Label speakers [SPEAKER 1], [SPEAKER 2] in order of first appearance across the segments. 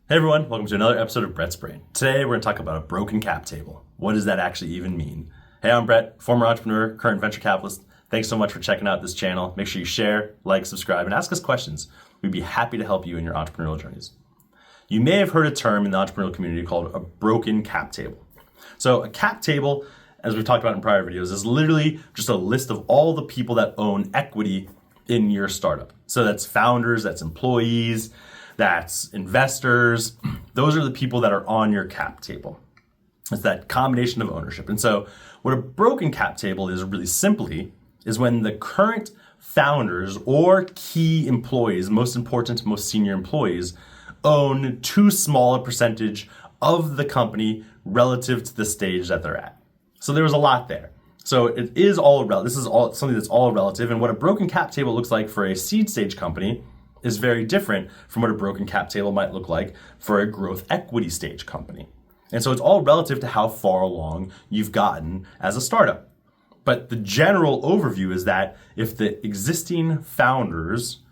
[SPEAKER 1] Hey everyone, welcome to another episode of Brett's Brain. Today we're going to talk about a broken cap table. What does that actually even mean? Hey, I'm Brett, former entrepreneur, current venture capitalist. Thanks so much for checking out this channel. Make sure you share, like, subscribe, and ask us questions. We'd be happy to help you in your entrepreneurial journeys. You may have heard a term in the entrepreneurial community called a broken cap table. So a cap table, as we've talked about in prior videos, is literally just a list of all the people that own equity in your startup. So that's founders, that's employees, that's investors. Those are the people that are on your cap table. It's that combination of ownership. And so what a broken cap table is really simply is when the current founders or key employees, most important, most senior employees, own too small a percentage of the company relative to the stage that they're at. So there was a lot there. So it is all this is all something that's all relative. And what a broken cap table looks like for a seed stage company is very different from what a broken cap table might look like for a growth equity stage company. And so it's all relative to how far along you've gotten as a startup. But the general overview is that if the existing founders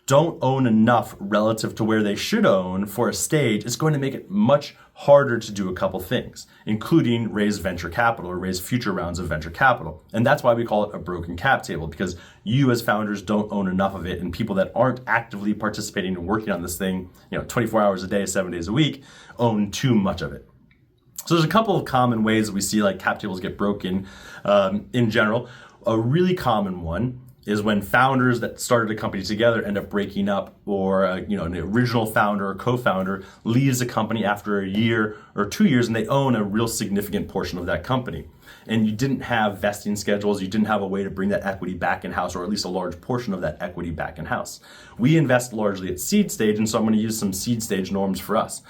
[SPEAKER 1] don't own enough relative to where they should own for a stage, it's going to make it much harder to do a couple things, including raise venture capital or raise future rounds of venture capital. And that's why we call it a broken cap table, because you as founders don't own enough of it, and people that aren't actively participating and working on this thing, 24 hours a day, 7 days a week, own too much of it. So there's a couple of common ways that we see like cap tables get broken in general. A really common one is when founders that started a company together end up breaking up, or an original founder or co-founder leaves a company after a year or 2 years and they own a real significant portion of that company. And you didn't have vesting schedules, you didn't have a way to bring that equity back in-house, or at least a large portion of that equity back in-house. We invest largely at seed stage, and so I'm going to use some seed stage norms for us.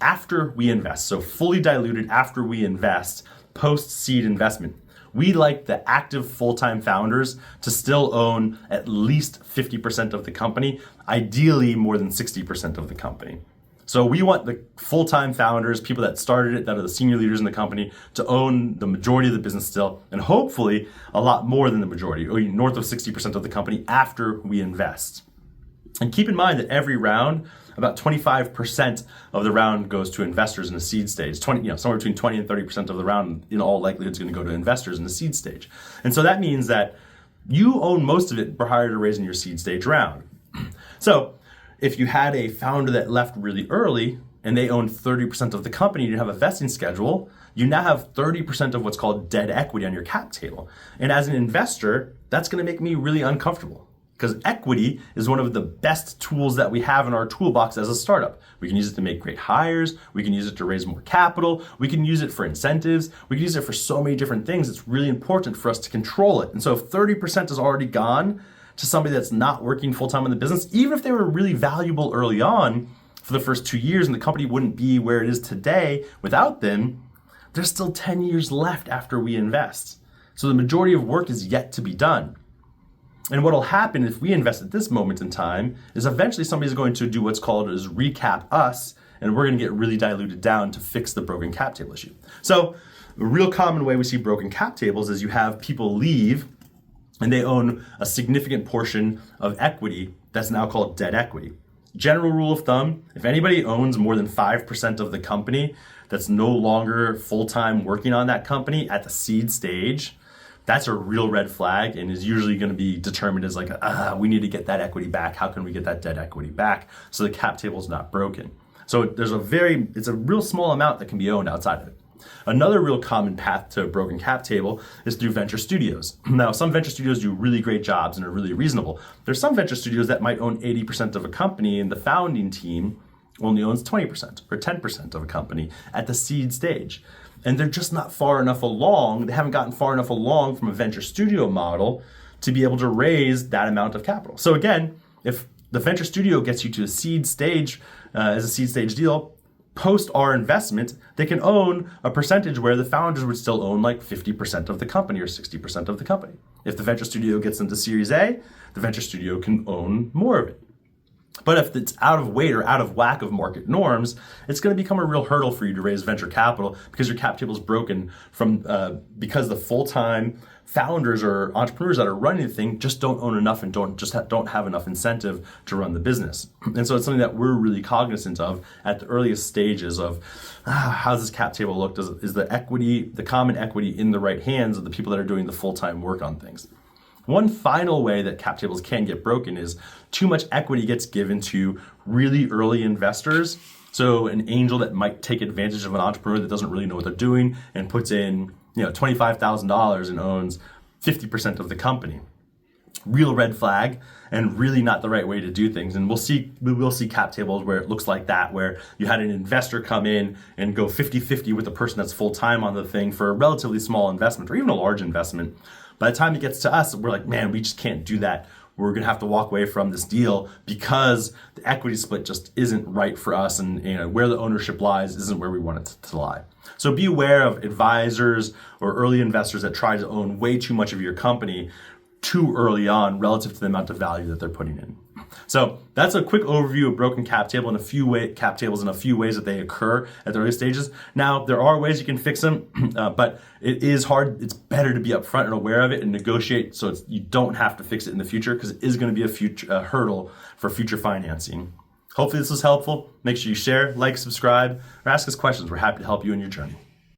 [SPEAKER 1] After we invest, so fully diluted after we invest, post-seed investment, we like the active full-time founders to still own at least 50% of the company, ideally more than 60% of the company. So we want the full-time founders, people that started it, that are the senior leaders in the company, to own the majority of the business still, and hopefully a lot more than the majority, or north of 60% of the company after we invest. And keep in mind that every round, about 25% of the round goes to investors in the seed stage. Somewhere between 20 and 30% of the round, in all likelihood, is going to go to investors in the seed stage. And so that means that you own most of it prior to raising your seed stage round. So if you had a founder that left really early and they owned 30% of the company, you didn't have a vesting schedule, you now have 30% of what's called dead equity on your cap table. And as an investor, that's going to make me really uncomfortable, because equity is one of the best tools that we have in our toolbox as a startup. We can use it to make great hires. We can use it to raise more capital. We can use it for incentives. We can use it for so many different things. It's really important for us to control it. And so if 30% is already gone to somebody that's not working full-time in the business, even if they were really valuable early on for the first 2 years and the company wouldn't be where it is today without them, there's still 10 years left after we invest. So the majority of work is yet to be done. And what will happen if we invest at this moment in time is eventually somebody's going to do what's called as recap us, and we're going to get really diluted down to fix the broken cap table issue. So a real common way we see broken cap tables is you have people leave and they own a significant portion of equity that's now called dead equity. General rule of thumb, if anybody owns more than 5% of the company that's no longer full-time working on that company at the seed stage, that's a real red flag and is usually going to be determined as like, we need to get that equity back. How can we get that dead equity back so the cap table is not broken? So it's a real small amount that can be owned outside of it. Another real common path to a broken cap table is through venture studios. Now, some venture studios do really great jobs and are really reasonable. There's some venture studios that might own 80% of a company and the founding team only owns 20% or 10% of a company at the seed stage. And they're just not far enough along. They haven't gotten far enough along from a venture studio model to be able to raise that amount of capital. So again, if the venture studio gets you to a seed stage as a seed stage deal, post our investment, they can own a percentage where the founders would still own like 50% of the company or 60% of the company. If the venture studio gets them to Series A, the venture studio can own more of it. But if it's out of weight or out of whack of market norms, it's going to become a real hurdle for you to raise venture capital because your cap table is broken from because the full-time founders or entrepreneurs that are running the thing just don't own enough and don't have enough incentive to run the business. And so it's something that we're really cognizant of at the earliest stages of how does this cap table look? Is the equity, the common equity, in the right hands of the people that are doing the full-time work on things? One final way that cap tables can get broken is too much equity gets given to really early investors. So an angel that might take advantage of an entrepreneur that doesn't really know what they're doing and puts in, $25,000 and owns 50% of the company. Real red flag, and really not the right way to do things. And we will see cap tables where it looks like that, where you had an investor come in and go 50-50 with the person that's full-time on the thing for a relatively small investment or even a large investment. By the time it gets to us, we're like, man, we just can't do that. We're going to have to walk away from this deal because the equity split just isn't right for us, and where the ownership lies isn't where we want it to lie. So be aware of advisors or early investors that try to own way too much of your company too early on relative to the amount of value that they're putting in. So that's a quick overview of broken cap tables and a few ways that they occur at the early stages. Now, there are ways you can fix them, but it is hard. It's better to be upfront and aware of it and negotiate so you don't have to fix it in the future, because it is going to be a hurdle for future financing. Hopefully this was helpful. Make sure you share, like, subscribe, or ask us questions. We're happy to help you in your journey.